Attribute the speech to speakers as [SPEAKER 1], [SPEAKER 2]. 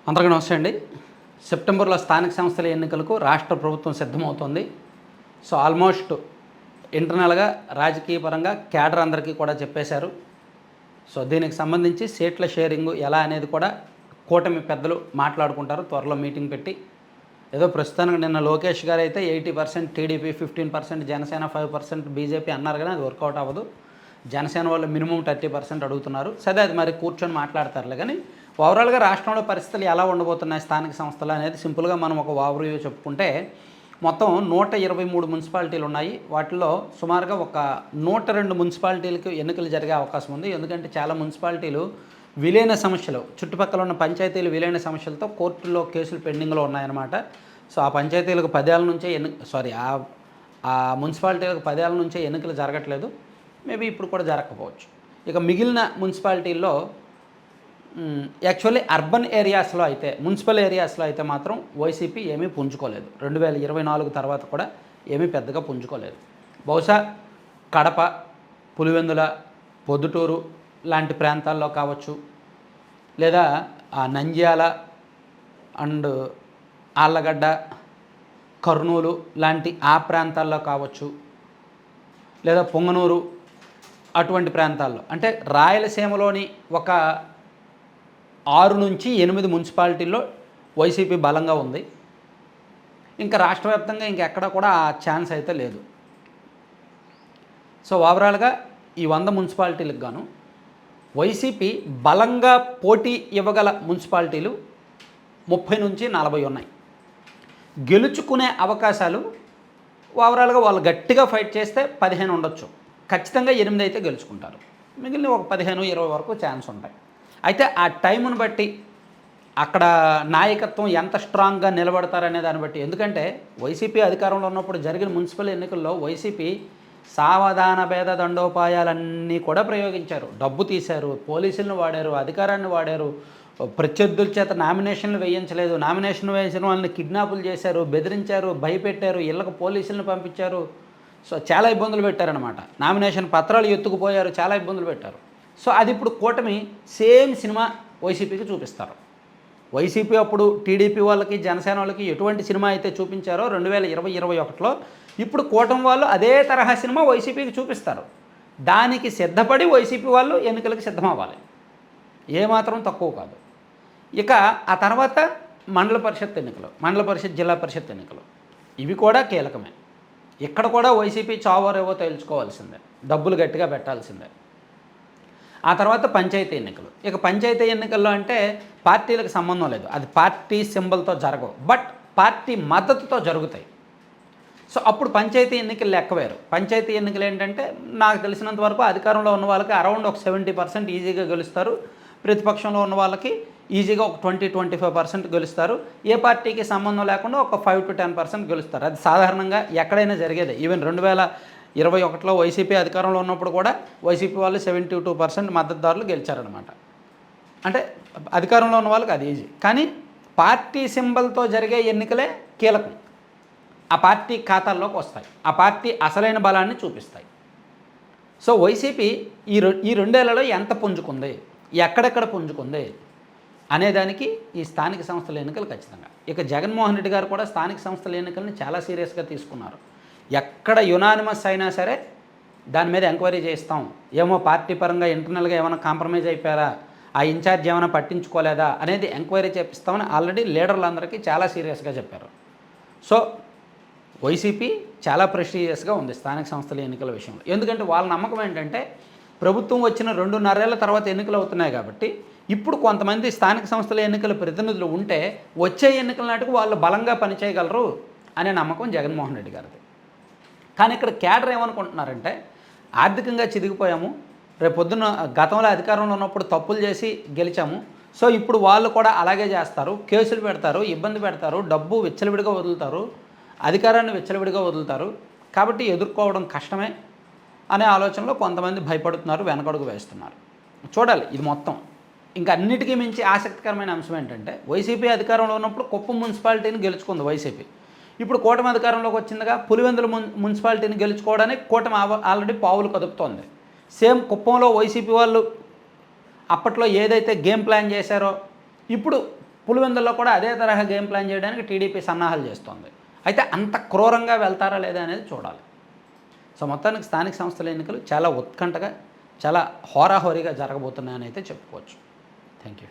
[SPEAKER 1] అందరికీ నమస్తే అండి. సెప్టెంబర్లో స్థానిక సంస్థల ఎన్నికలకు రాష్ట్ర ప్రభుత్వం సిద్ధమవుతోంది. సో ఆల్మోస్ట్ ఇంటర్నల్గా రాజకీయ పరంగా క్యాడర్ అందరికీ కూడా చెప్పేశారు. సో దీనికి సంబంధించి సీట్ల షేరింగు ఎలా అనేది కూడా కూటమి పెద్దలు మాట్లాడుకుంటారు త్వరలో మీటింగ్ పెట్టి. ఏదో ప్రస్తుతానికి నిన్న లోకేష్ గారు అయితే 80% టీడీపీ, 15% జనసేన, 5% బీజేపీ అన్నారు, కానీ అది వర్కౌట్ అవ్వదు. జనసేన వాళ్ళు మినిమం 30% అడుగుతున్నారు. సరే, అది మరి కూర్చొని మాట్లాడతారులే. కానీ ఓవరాల్గా రాష్ట్రంలో పరిస్థితులు ఎలా ఉండబోతున్నాయి స్థానిక సంస్థలు అనేది సింపుల్గా మనం ఒక ఓవర్వ్యూ చెప్పుకుంటే, మొత్తం 123 మున్సిపాలిటీలు ఉన్నాయి. వాటిలో సుమారుగా ఒక 102 మున్సిపాలిటీలకు ఎన్నికలు జరిగే అవకాశం ఉంది. ఎందుకంటే చాలా మున్సిపాలిటీలు విలీన సమస్యలు, చుట్టుపక్కల ఉన్న పంచాయతీలు విలీన సమస్యలతో కోర్టులో కేసులు పెండింగ్లో ఉన్నాయన్నమాట. సో ఆ పంచాయతీలకు 10 ఏళ్ళ నుంచే ఆ మున్సిపాలిటీలకు 10 ఏళ్ళ నుంచే ఎన్నికలు జరగట్లేదు. మేబీ ఇప్పుడు కూడా జరగకపోవచ్చు. ఇక మిగిలిన మున్సిపాలిటీల్లో యాక్చువల్లీ అర్బన్ ఏరియాస్లో అయితే, మున్సిపల్ ఏరియాస్లో అయితే మాత్రం వైసీపీ ఏమీ పుంజుకోలేదు. 2024 తర్వాత కూడా ఏమీ పెద్దగా పుంజుకోలేదు. బహుశా కడప, పులివెందుల, పొద్దుటూరు లాంటి ప్రాంతాల్లో కావచ్చు, లేదా నంద్యాల అండ్ ఆళ్ళగడ్డ, కర్నూలు లాంటి ఆ ప్రాంతాల్లో కావచ్చు, లేదా పొంగనూరు అటువంటి ప్రాంతాల్లో, అంటే రాయలసీమలోని ఒక 6 నుంచి 8 మున్సిపాలిటీల్లో వైసీపీ బలంగా ఉంది. ఇంకా రాష్ట్ర వ్యాప్తంగా ఇంకెక్కడ కూడా ఆ ఛాన్స్ అయితే లేదు. సో ఓవరాల్గా ఈ 100 మున్సిపాలిటీలకు గాను వైసీపీ బలంగా పోటీ ఇవ్వగల మున్సిపాలిటీలు 30 నుంచి 40 ఉన్నాయి. గెలుచుకునే అవకాశాలు ఓవరాల్గా వాళ్ళు గట్టిగా ఫైట్ చేస్తే 15 ఉండొచ్చు. ఖచ్చితంగా 8 అయితే గెలుచుకుంటారు. మిగిలిన ఒక 15-20 వరకు ఛాన్స్ ఉంటాయి. అయితే ఆ టైమును బట్టి, అక్కడ నాయకత్వం ఎంత స్ట్రాంగ్గా నిలబడతారనే దాన్ని బట్టి. ఎందుకంటే వైసీపీ అధికారంలో ఉన్నప్పుడు జరిగిన మున్సిపల్ ఎన్నికల్లో వైసీపీ సావధాన భేద దండోపాయాలన్నీ కూడా ప్రయోగించారు. డబ్బు తీశారు, పోలీసులను వాడారు, అధికారాన్ని వాడారు, ప్రత్యర్థుల చేత నామినేషన్లు వేయించలేదు, నామినేషన్ వేసిన వాళ్ళని కిడ్నాపులు చేశారు, బెదిరించారు, భయపెట్టారు, ఇళ్ళకు పోలీసులను పంపించారు. సో చాలా ఇబ్బందులు పెట్టారనమాట. నామినేషన్ పత్రాలు ఎత్తుకుపోయారు, చాలా ఇబ్బందులు పెట్టారు. సో అది ఇప్పుడు కూటమి సేమ్ సినిమా వైసీపీకి చూపిస్తారు. వైసీపీ అప్పుడు టీడీపీ వాళ్ళకి, జనసేన వాళ్ళకి ఎటువంటి సినిమా అయితే చూపించారో 2020-21లో, ఇప్పుడు కూటమి వాళ్ళు అదే తరహా సినిమా వైసీపీకి చూపిస్తారు. దానికి సిద్ధపడి వైసీపీ వాళ్ళు ఎన్నికలకు సిద్ధమవ్వాలి. ఏమాత్రం తక్కువ కాదు. ఇక ఆ తర్వాత మండల పరిషత్ ఎన్నికలు, మండల పరిషత్, జిల్లా పరిషత్ ఎన్నికలు, ఇవి కూడా కీలకమే. ఇక్కడ కూడా వైసీపీ చావోరేవో తేల్చుకోవాల్సిందే, డబ్బులు గట్టిగా పెట్టాల్సిందే. ఆ తర్వాత పంచాయతీ ఎన్నికలు. ఇక పంచాయతీ ఎన్నికల్లో అంటే పార్టీలకు సంబంధం లేదు, అది పార్టీ సింబల్తో జరగవు, బట్ పార్టీ మద్దతుతో జరుగుతాయి. సో అప్పుడు పంచాయతీ ఎన్నికలు లెక్కవేరు. పంచాయతీ ఎన్నికలు ఏంటంటే, నాకు తెలిసినంత వరకు అధికారంలో ఉన్న వాళ్ళకి అరౌండ్ ఒక 70% ఈజీగా గెలుస్తారు, ప్రతిపక్షంలో ఉన్న వాళ్ళకి ఈజీగా ఒక 20-25% గెలుస్తారు. ఏ పార్టీకి సంబంధం లేకుండా ఒక 5-10% గెలుస్తారు. అది సాధారణంగా ఎక్కడైనా జరిగేదే. ఈవెన్ 2021లో వైసీపీ అధికారంలో ఉన్నప్పుడు కూడా వైసీపీ వాళ్ళు 72% మద్దతుదారులు గెలిచారనమాట. అంటే అధికారంలో ఉన్న వాళ్ళకి అది ఈజీ. కానీ పార్టీ సింబల్తో జరిగే ఎన్నికలే కీలకం. ఆ పార్టీ ఖాతాల్లోకి వస్తాయి, ఆ పార్టీ అసలైన బలాన్ని చూపిస్తాయి. సో వైసీపీ ఈ 2 ఏళ్లలో ఎంత పుంజుకుంది, ఎక్కడెక్కడ పుంజుకుంది అనేదానికి ఈ స్థానిక సంస్థల ఎన్నికలు ఖచ్చితంగా. ఇక జగన్మోహన్ రెడ్డి గారు కూడా స్థానిక సంస్థల ఎన్నికల్ని చాలా సీరియస్గా తీసుకున్నారు. ఎక్కడ యునానిమస్ అయినా సరే దాని మీద ఎంక్వైరీ చేస్తాం, ఏమో పార్టీ పరంగా ఇంటర్నల్గా ఏమైనా కాంప్రమైజ్ అయిపోయారా, ఆ ఇన్ఛార్జ్ ఏమైనా పట్టించుకోలేదా అనేది ఎంక్వైరీ చేపిస్తామని ఆల్రెడీ లీడర్లందరికీ చాలా సీరియస్గా చెప్పారు. సో వైసీపీ చాలా ప్రెస్టీజియస్గా ఉంది స్థానిక సంస్థల ఎన్నికల విషయంలో. ఎందుకంటే వాళ్ళ నమ్మకం ఏంటంటే, ప్రభుత్వం వచ్చిన 2.5 ఏళ్ల తర్వాత ఎన్నికలు అవుతున్నాయి కాబట్టి, ఇప్పుడు కొంతమంది స్థానిక సంస్థల ఎన్నికల ప్రతినిధులు ఉంటే వచ్చే ఎన్నికల నాటికి వాళ్ళు బలంగా పనిచేయగలరు అనే నమ్మకం జగన్మోహన్ రెడ్డి గారిది. కానీ ఇక్కడ క్యాడర్ ఏమనుకుంటున్నారంటే, ఆర్థికంగా చిదిగిపోయాము, రేపు పొద్దున్న గతంలో అధికారంలో ఉన్నప్పుడు తప్పులు చేసి గెలిచాము, సో ఇప్పుడు వాళ్ళు కూడా అలాగే చేస్తారు, కేసులు పెడతారు, ఇబ్బంది పెడతారు, డబ్బు విచ్చలవిడిగా వదులుతారు, అధికారాన్ని విచ్చలవిడిగా వదులుతారు, కాబట్టి ఎదుర్కోవడం కష్టమే అనే ఆలోచనలో కొంతమంది భయపడుతున్నారు, వెనకడుగు వేస్తున్నారు. చూడాలి ఇది మొత్తం. ఇంకా అన్నిటికీ మించి ఆసక్తికరమైన అంశం ఏంటంటే, వైసీపీ అధికారంలో ఉన్నప్పుడు కుప్పం మున్సిపాలిటీని గెలుచుకుంది వైసీపీ. ఇప్పుడు కూటమి అధికారంలోకి వచ్చిందిగా, పులివెందుల మున్సిపాలిటీని గెలుచుకోవడానికి కూటమి ఆల్రెడీ పావులు కదుపుతోంది. సేమ్ కుప్పంలో వైసీపీ వాళ్ళు అప్పట్లో ఏదైతే గేమ్ ప్లాన్ చేశారో ఇప్పుడు పులివెందుల్లో కూడా అదే తరహా గేమ్ ప్లాన్ చేయడానికి టీడీపీ సన్నాహాలు చేస్తోంది. అయితే అంత క్రూరంగా వెళ్తారా లేదా అనేది చూడాలి. సో మొత్తానికి స్థానిక సంస్థల ఎన్నికలు చాలా ఉత్కంఠగా, చాలా హోరాహోరీగా జరగబోతున్నాయని అయితే చెప్పుకోవచ్చు. Thank you.